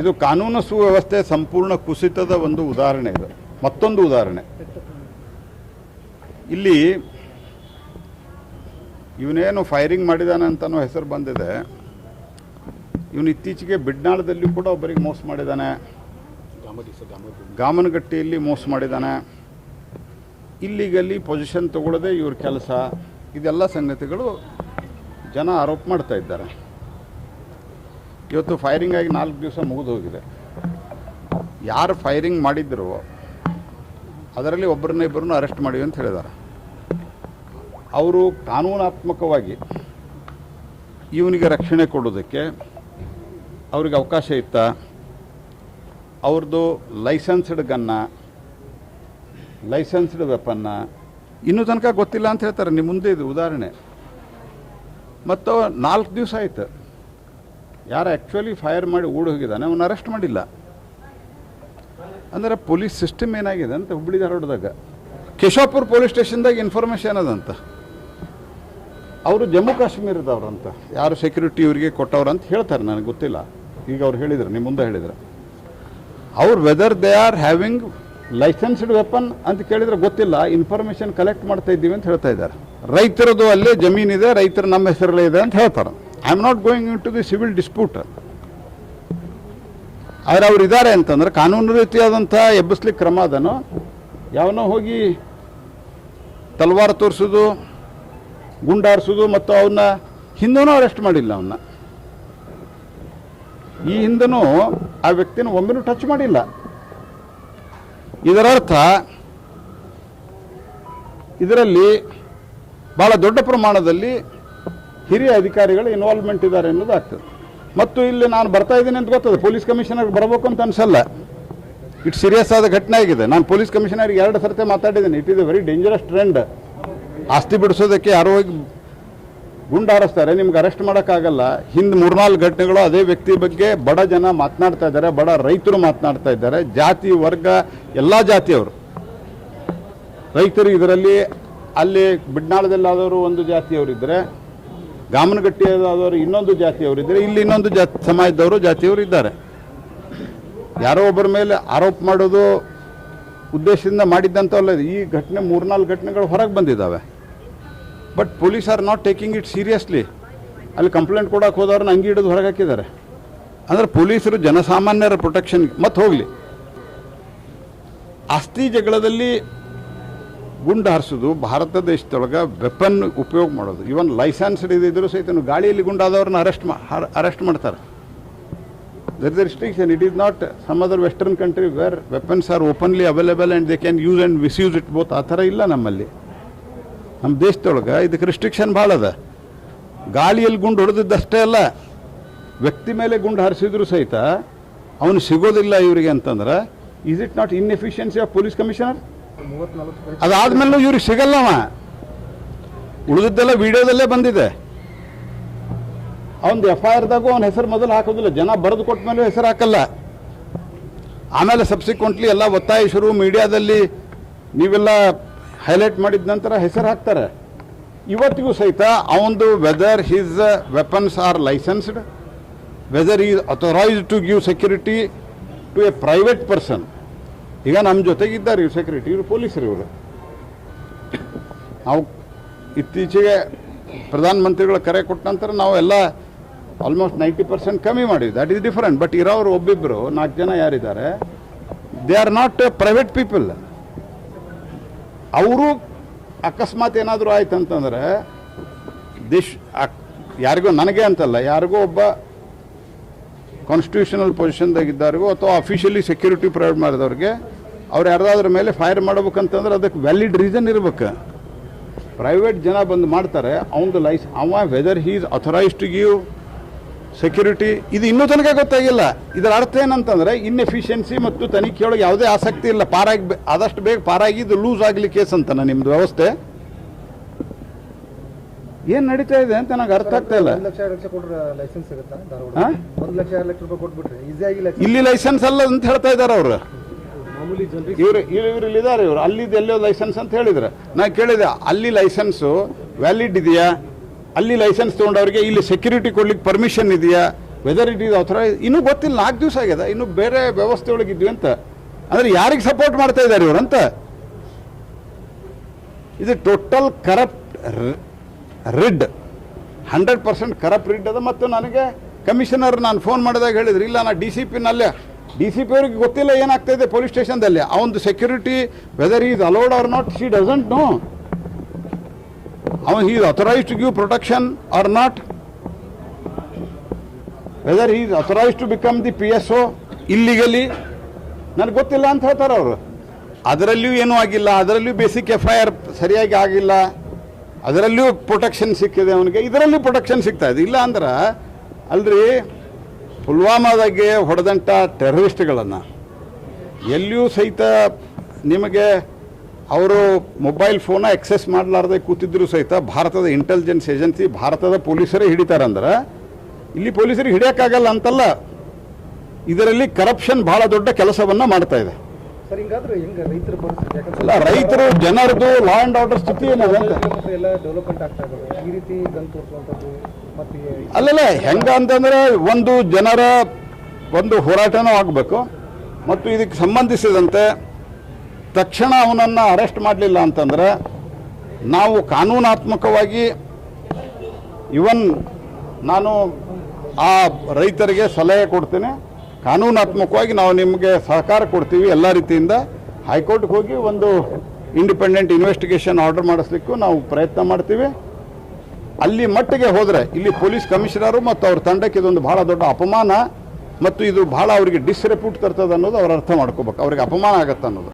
ಇದು ಕಾನೂನು ಸುವ್ಯವಸ್ಥೆ ಸಂಪೂರ್ಣ ಕುಸಿತದ ಒಂದು ಉದಾಹರಣೆ. ಇದು ಮತ್ತೊಂದು ಉದಾಹರಣೆ. ಇಲ್ಲಿ ಇವನೇನು ಫೈರಿಂಗ್ ಮಾಡಿದಾನೆ ಅಂತನೋ ಹೆಸರು ಬಂದಿದೆ. ಇವನು ಇತ್ತೀಚೆಗೆ ಬಿಡ್ನಾಳದಲ್ಲಿ ಕೂಡ ಒಬ್ಬರಿಗೆ ಮೋಸ ಮಾಡಿದ್ದಾನೆ, ಗಾಮನಗಟ್ಟಿಯಲ್ಲಿ ಮೋಸ ಮಾಡಿದ್ದಾನೆ, ಇಲ್ಲಿಗಲ್ಲಿ ಪೊಸಿಷನ್ ತಗೊಳ್ಳದೆ ಇವ್ರ ಕೆಲಸ, ಇದೆಲ್ಲ ಸಂಗತಿಗಳು ಜನ ಆರೋಪ ಮಾಡ್ತಾ ಇದ್ದಾರೆ. ಇವತ್ತು ಫೈರಿಂಗ್ ಆಗಿ 4 ದಿವಸ ಮುಗಿದು ಹೋಗಿದೆ. ಯಾರು ಫೈರಿಂಗ್ ಮಾಡಿದ್ರು ಅದರಲ್ಲಿ ಒಬ್ಬರನ್ನ ಇಬ್ಬರನ್ನು ಅರೆಸ್ಟ್ ಮಾಡಿವಿ ಅಂತ ಹೇಳಿದ್ದಾರೆ. ಅವರು ಕಾನೂನಾತ್ಮಕವಾಗಿ ಇವನಿಗೆ ರಕ್ಷಣೆ ಕೊಡೋದಕ್ಕೆ ಅವ್ರಿಗೆ ಅವಕಾಶ ಇತ್ತ? ಅವ್ರದ್ದು ಲೈಸೆನ್ಸ್ಡ್ ಗನ್ನ, ಲೈಸೆನ್ಸ್ಡ್ ವೆಪನ್ನ ಇನ್ನೂ ತನಕ ಗೊತ್ತಿಲ್ಲ ಅಂತ ಹೇಳ್ತಾರೆ. ನಿಮ್ಮ ಮುಂದೆ ಇದು ಉದಾಹರಣೆ. ಮತ್ತು 4 ದಿವಸ ಆಯಿತು. ಯಾರು ಆ್ಯಕ್ಚುಲಿ ಫೈರ್ ಮಾಡಿ ಓಡಿ ಹೋಗಿದ್ದಾನೆ ಅವನ್ನ ಅರೆಸ್ಟ್ ಮಾಡಿಲ್ಲ. ಅಂದರೆ ಪೊಲೀಸ್ ಸಿಸ್ಟಮ್ ಏನಾಗಿದೆ ಅಂತ ಹುಬ್ಬಳ್ಳಿ ಧಾರವಾಡದಾಗ ಕೇಶವಪುರ ಪೊಲೀಸ್ ಸ್ಟೇಷನ್ದಾಗ ಇನ್ಫಾರ್ಮೇಷನ್ ಅದಂತ. ಅವರು ಜಮ್ಮು ಕಾಶ್ಮೀರದವ್ರಂತ, ಯಾರು ಸೆಕ್ಯೂರಿಟಿ ಇವರಿಗೆ ಕೊಟ್ಟವ್ರಂತ ಹೇಳ್ತಾರೆ, ನನಗೆ ಗೊತ್ತಿಲ್ಲ. ಈಗ ಅವ್ರು ಹೇಳಿದ್ರು, ನಿಮ್ಮ ಮುಂದೆ ಹೇಳಿದ್ರು. ಅವ್ರು whether they are having licensed weapon ಅಂತ ಕೇಳಿದ್ರೆ ಗೊತ್ತಿಲ್ಲ, ಇನ್ಫಾರ್ಮೇಷನ್ ಕಲೆಕ್ಟ್ ಮಾಡ್ತಾ ಇದ್ದೀವಿ ಅಂತ ಹೇಳ್ತಾ ಇದ್ದಾರೆ. ರೈತರದು ಅಲ್ಲೇ ಜಮೀನಿದೆ, ರೈತರು ನಮ್ಮ ಹೆಸರಲ್ಲೇ ಇದೆ ಅಂತ ಹೇಳ್ತಾರೆ. I am not going into the civil dispute. ಆದರೆ ಅವ್ರು ಇದ್ದಾರೆ ಅಂತಂದ್ರೆ ಕಾನೂನು ರೀತಿಯಾದಂಥ ಎಬ್ಬಿಸ್ಲಿಕ್ಕೆ ಕ್ರಮ ಅದನ್ನು. ಯಾವನೋ ಹೋಗಿ ತಲವಾರು ತೋರಿಸೋದು, ಗುಂಡಾರಿಸೋದು ಮತ್ತು ಅವನ್ನ ಹಿಂದೂ ಅರೆಸ್ಟ್ ಮಾಡಿಲ್ಲ. ಅವನ್ನ ಈ ಹಿಂದೂ ಆ ವ್ಯಕ್ತಿನ ಒಮ್ಮೆನೂ ಟಚ್ ಮಾಡಿಲ್ಲ. ಇದರರ್ಥ ಇದರಲ್ಲಿ ಭಾಳ ದೊಡ್ಡ ಪ್ರಮಾಣದಲ್ಲಿ ಹಿರಿಯ ಅಧಿಕಾರಿಗಳು ಇನ್ವಾಲ್ವ್ಮೆಂಟ್ ಇದ್ದಾರೆ ಅನ್ನೋದಾಗ್ತದೆ. ಮತ್ತು ಇಲ್ಲಿ ನಾನು ಬರ್ತಾ ಇದ್ದೀನಿ ಅಂತ ಗೊತ್ತದೆ, ಪೊಲೀಸ್ ಕಮಿಷನರ್ ಬರಬೇಕು ಅಂತ ಅನಿಸಲ್ಲ. ಇಟ್ ಸೀರಿಯಸ್ ಆದ ಘಟನೆ ಆಗಿದೆ. ನಾನು ಪೊಲೀಸ್ ಕಮಿಷನರ್ಗೆ 2 ಸರ್ತಿ ಮಾತಾಡಿದ್ದೀನಿ. It is a very dangerous trend. ಆಸ್ತಿ ಬಿಡಿಸೋದಕ್ಕೆ ಯಾರೋ ಹೋಗಿ ಗುಂಡಾರಿಸ್ತಾರೆ, ನಿಮ್ಗೆ ಅರೆಸ್ಟ್ ಮಾಡೋಕ್ಕಾಗಲ್ಲ. ಹಿಂದೆ 3-4 ಘಟನೆಗಳು ಅದೇ ವ್ಯಕ್ತಿ ಬಗ್ಗೆ ಬಡ ಜನ ಮಾತನಾಡ್ತಾ ಇದ್ದಾರೆ, ಬಡ ರೈತರು ಮಾತನಾಡ್ತಾ ಇದ್ದಾರೆ. ಜಾತಿ ವರ್ಗ ಎಲ್ಲ ಜಾತಿಯವರು ರೈತರು ಇದರಲ್ಲಿ. ಅಲ್ಲಿ ಬಿಡ್ನಾಳದಲ್ಲಾದವರು ಒಂದು ಜಾತಿಯವರಿದ್ದರೆ, ಗಾಮನಗಟ್ಟಿಯಾದವರು ಇನ್ನೊಂದು ಜಾತಿಯವರಿದ್ದರೆ, ಇಲ್ಲಿ ಇನ್ನೊಂದು ಸಮಾಜದವರು ಜಾತಿಯವರು ಇದ್ದಾರೆ. ಯಾರೋ ಒಬ್ಬರ ಮೇಲೆ ಆರೋಪ ಮಾಡೋದು ಉದ್ದೇಶದಿಂದ ಮಾಡಿದ್ದಂಥವಲ್ಲ. ಈ ಘಟನೆ 3-4 ಘಟನೆಗಳು ಹೊರಗೆ ಬಂದಿದ್ದಾವೆ. But police are not taking it seriously. ಅಲ್ಲಿ ಕಂಪ್ಲೇಂಟ್ ಕೊಡೋಕೆ ಹೋದವ್ರನ್ನ ಅಂಗಿ ಹಿಡಿದು ಹೊರಗೆ ಹಾಕಿದ್ದಾರೆ. ಅಂದರೆ ಪೊಲೀಸರು ಜನಸಾಮಾನ್ಯರ ಪ್ರೊಟೆಕ್ಷನ್ ಮತ್ತು ಹೋಗಲಿ. ಆಸ್ತಿ ಜಗಳದಲ್ಲಿ ಗುಂಡು ಹಾರಿಸೋದು, ಭಾರತ ದೇಶದೊಳಗೆ ವೆಪನ್ ಉಪಯೋಗ ಮಾಡೋದು, ಇವನ್ ಲೈಸೆನ್ಸ್ಡ್ ಇದ್ದರೂ ಸಹಿತ ಗಾಳಿಯಲ್ಲಿ ಗುಂಡಾದವ್ರನ್ನ ಅರೆಸ್ಟ್ ಮಾಡ್ತಾರೆ. There is a restriction. It is not some other western country where weapons are openly available and they can use and misuse it both. ಆ ಥರ ಇಲ್ಲ ನಮ್ಮಲ್ಲಿ. ನಮ್ಮ ದೇಶದೊಳಗೆ ಇದಕ್ಕೆ ರಿಸ್ಟ್ರಿಕ್ಷನ್ ಭಾಳ ಅದ. ಗಾಳಿಯಲ್ಲಿ ಗುಂಡು ಹೊಡೆದಿದ್ದಷ್ಟೇ ಅಲ್ಲ, ವ್ಯಕ್ತಿ ಮೇಲೆ ಗುಂಡು ಹಾರಿಸಿದ್ರು ಸಹಿತ ಅವನು ಸಿಗೋದಿಲ್ಲ ಇವರಿಗೆ ಅಂತಂದ್ರೆ is it not inefficiency of police commissioner? ಅದಾದ್ಮೇಲೂ ಇವ್ರಿಗೆ ಸಿಗಲ್ಲವ. ಉಳಿದಿದ್ದೆಲ್ಲ ವಿಡಿಯೋದಲ್ಲೇ ಬಂದಿದೆ. ಅವನದು FIRದಾಗೂ ಅವನ ಹೆಸರು ಮೊದಲು ಹಾಕೋದಿಲ್ಲ, ಜನ ಬರೆದು ಕೊಟ್ಟ ಮೇಲೂ ಹೆಸರು ಹಾಕಲ್ಲ. ಆಮೇಲೆ ಸಬ್ಸಿಕ್ವೆಂಟ್ಲಿ ಎಲ್ಲ ಒತ್ತಾಯಿಸರು ಮೀಡಿಯಾದಲ್ಲಿ ನೀವೆಲ್ಲ ಹೈಲೈಟ್ ಮಾಡಿದ ನಂತರ ಹೆಸರು ಹಾಕ್ತಾರೆ. ಇವತ್ತಿಗೂ ಸಹಿತ ಅವನದು whether his weapons are licensed, whether is authorised to give security to a private person. ಈಗ ನಮ್ಮ ಜೊತೆಗಿದ್ದಾರೆ ಇವ್ರು ಸೆಕ್ಯೂರಿಟಿ, ಇವರು ಪೊಲೀಸರು. ಇವರು ನಾವು ಇತ್ತೀಚೆಗೆ ಪ್ರಧಾನಮಂತ್ರಿಗಳ ಕರೆ ಕೊಟ್ಟ ನಂತರ ನಾವು ಎಲ್ಲ ಆಲ್ಮೋಸ್ಟ್ 90% ಕಮ್ಮಿ ಮಾಡಿದ್ವಿ. That is different. ಬಟ್ ಇರೋರು ಒಬ್ಬಿಬ್ಬರು 4 ಜನ ಯಾರಿದ್ದಾರೆ, they are not private people. ಅವರು ಅಕಸ್ಮಾತ್ ಏನಾದರೂ ಆಯ್ತು ಅಂತಂದರೆ ಯಾರಿಗೋ, ನನಗೆ ಅಂತಲ್ಲ, ಯಾರಿಗೋ ಒಬ್ಬ ಕಾನ್ಸ್ಟಿಟ್ಯೂಷನಲ್ ಪೊಸಿಷನ್ದಾಗಿದ್ದಾರಿಗೋ ಅಥವಾ ಅಫಿಷಿಯಲಿ ಸೆಕ್ಯೂರಿಟಿ ಪ್ರೊವೈಡ್ ಮಾಡಿದವ್ರಿಗೆ ಅವ್ರು ಯಾರ್ದಾದ್ರ ಮೇಲೆ ಫೈರ್ ಮಾಡ್ಬೇಕಂತಂದ್ರೆ ಅದಕ್ಕೆ ವ್ಯಾಲಿಡ್ ರೀಸನ್ ಇರ್ಬೇಕು. ಪ್ರೈವೇಟ್ ಜನ ಬಂದು ಮಾಡ್ತಾರೆ, ಅವನದು ಅವ whether he is authorised to give security, ಇದು ಇನ್ನೂ ತನಕ ಗೊತ್ತಾಗಿಲ್ಲ. ಇದರ ಅರ್ಥ ಏನಂತಂದರೆ ಇನ್ಎಫಿಷಿಯನ್ಸಿ ಮತ್ತು ತನಿಖೆಯೊಳಗೆ ಯಾವುದೇ ಆಸಕ್ತಿ ಇಲ್ಲ. ಆದಷ್ಟು ಬೇಗ ಪಾರಾಗಿದ್ದು ಲೂಸ್ ಆಗಲಿ ಕೇಸ್ ಅಂತಾನೆ ನಿಮ್ಮದು ವ್ಯವಸ್ಥೆ. ಏನು ನಡೀತಾ ಇದೆ ಅಂತ ನನಗೆ ಅರ್ಥ ಆಗ್ತಾ ಇಲ್ಲ. ಇಲ್ಲಿ ಲೈಸೆನ್ಸ್ ಅಲ್ಲ ಅಂತ ಹೇಳ್ತಾ ಇದ್ದಾರೆ ಅವರು. ಇವರು ಇದ್ದಾರೆ, ಇವರು ಅಲ್ಲಿದ್ದು ಎಲ್ಲೋ ಲೈಸೆನ್ಸ್ ಅಂತ ಹೇಳಿದ್ರೆ ನಾನು ಕೇಳಿದೆ, ಅಲ್ಲಿ ಲೈಸೆನ್ಸು ವ್ಯಾಲಿಡ್ ಇದೆಯಾ? ಅಲ್ಲಿ ಲೈಸೆನ್ಸ್ ತೊಗೊಂಡವ್ರಿಗೆ ಇಲ್ಲಿ ಸೆಕ್ಯೂರಿಟಿ ಕೊಡ್ಲಿಕ್ಕೆ ಪರ್ಮಿಷನ್ ಇದೆಯಾ? ವೆದರ್ ಇಟ್ ಈಸ್ ಆಥರೈಸ್ ಇನ್ನೂ ಗೊತ್ತಿಲ್ಲ, 4 ದಿವಸ ಆಗ್ಯದ, ಇನ್ನೂ ಬೇರೆ ವ್ಯವಸ್ಥೆ ಒಳಗಿದ್ವಿ ಅಂತ. ಅಂದರೆ ಯಾರಿಗೆ ಸಪೋರ್ಟ್ ಮಾಡ್ತಾ ಇದ್ದಾರೆ ಇವರಂತ? ಇದು total corrupt rid, 100% corrupt rid ಅದ. ಮತ್ತು ನನಗೆ ಕಮಿಷನರ್ ನಾನು ಫೋನ್ ಮಾಡಿದಾಗ ಹೇಳಿದ್ರು, ಇಲ್ಲ ನಾ ಡಿ ಸಿ ಪಿ ಅವ್ರಿಗೆ ಗೊತ್ತಿಲ್ಲ ಏನಾಗ್ತಾ ಇದೆ ಪೊಲೀಸ್ ಸ್ಟೇಷನ್ದಲ್ಲಿ, ಅವನದು security whether is allowed or not, she doesn't know. ಅವನು he is authorise to give protection or not, whether he is authorise to become the PSO ಇಲ್ಲಿಗಲಿ, ನನಗೆ ಗೊತ್ತಿಲ್ಲ ಅಂತ ಹೇಳ್ತಾರೆ ಅವರು. ಅದರಲ್ಲಿಯೂ ಏನೂ ಆಗಿಲ್ಲ, ಅದರಲ್ಲಿಯೂ ಬೇಸಿಕ್ FIR ಸರಿಯಾಗಿ ಆಗಿಲ್ಲ, ಅದರಲ್ಲಿಯೂ ಪ್ರೊಟೆಕ್ಷನ್ ಸಿಕ್ಕಿದೆ ಅವನಿಗೆ, ಇದರಲ್ಲೂ ಪ್ರೊಟೆಕ್ಷನ್ ಸಿಗ್ತಾ ಇದೆ. ಇಲ್ಲ ಅಂದ್ರೆ ಅಲ್ರಿ, ಪುಲ್ವಾಮಾದಾಗೆ ಹೊಡೆದಂಥ ಟೆರರಿಸ್ಟ್ಗಳನ್ನು ಎಲ್ಲಿಯೂ ಸಹಿತ ನಿಮಗೆ ಅವರು ಮೊಬೈಲ್ ಫೋನ ಎಕ್ಸೆಸ್ ಮಾಡಲಾರ್ದೆ ಕೂತಿದ್ರು ಸಹಿತ ಭಾರತದ ಇಂಟೆಲಿಜೆನ್ಸ್ ಏಜೆನ್ಸಿ, ಭಾರತದ ಪೊಲೀಸರೇ ಹಿಡಿತಾರಂದ್ರೆ ಇಲ್ಲಿ ಪೊಲೀಸರಿಗೆ ಹಿಡಿಯೋಕ್ಕಾಗಲ್ಲ ಅಂತಲ್ಲ, ಇದರಲ್ಲಿ ಕರಪ್ಷನ್ ಬಹಳ ದೊಡ್ಡ ಕೆಲಸವನ್ನು ಮಾಡ್ತಾ ಇದೆ. ಅಲ್ಲ, ರೈತರು ಜನರದು ಲಾ ಆ್ಯಂಡ್ ಆರ್ಡರ್ ಸ್ಥಿತಿ ಏನಿದೆ ಅಂತ ಅಲ್ಲಲ್ಲ, ಹೆಂಗ ಅಂತಂದ್ರೆ ಒಂದು ಜನರ ಒಂದು ಹೋರಾಟನೂ ಆಗಬೇಕು. ಮತ್ತು ಇದಕ್ಕೆ ಸಂಬಂಧಿಸಿದಂತೆ ತಕ್ಷಣ ಅವನನ್ನು ಅರೆಸ್ಟ್ ಮಾಡಲಿಲ್ಲ ಅಂತಂದ್ರೆ ನಾವು ಕಾನೂನಾತ್ಮಕವಾಗಿ ಇವನ್ ನಾನು ಆ ರೈತರಿಗೆ ಸಲಹೆ ಕೊಡ್ತೇನೆ, ಕಾನೂನಾತ್ಮಕವಾಗಿ ನಾವು ನಿಮಗೆ ಸಹಕಾರ ಕೊಡ್ತೀವಿ ಎಲ್ಲ ರೀತಿಯಿಂದ. ಹೈಕೋರ್ಟ್ಗೆ ಹೋಗಿ ಒಂದು ಇಂಡಿಪೆಂಡೆಂಟ್ ಇನ್ವೆಸ್ಟಿಗೇಷನ್ ಆರ್ಡರ್ ಮಾಡಿಸ್ಲಿಕ್ಕೂ ನಾವು ಪ್ರಯತ್ನ ಮಾಡ್ತೀವಿ. ಅಲ್ಲಿ ಮಟ್ಟಿಗೆ ಹೋದರೆ ಇಲ್ಲಿ ಪೊಲೀಸ್ ಕಮಿಷನರು ಮತ್ತು ಅವ್ರ ತಂಡಕ್ಕೆ ಇದೊಂದು ಭಾಳ ದೊಡ್ಡ ಅಪಮಾನ, ಮತ್ತು ಇದು ಭಾಳ ಅವರಿಗೆ ಡಿಸ್ರೆಪ್ಯೂಟ್ ತರ್ತದೆ ಅನ್ನೋದು ಅವ್ರು ಅರ್ಥ ಮಾಡ್ಕೋಬೇಕು, ಅವ್ರಿಗೆ ಅಪಮಾನ ಆಗತ್ತೆ ಅನ್ನೋದು.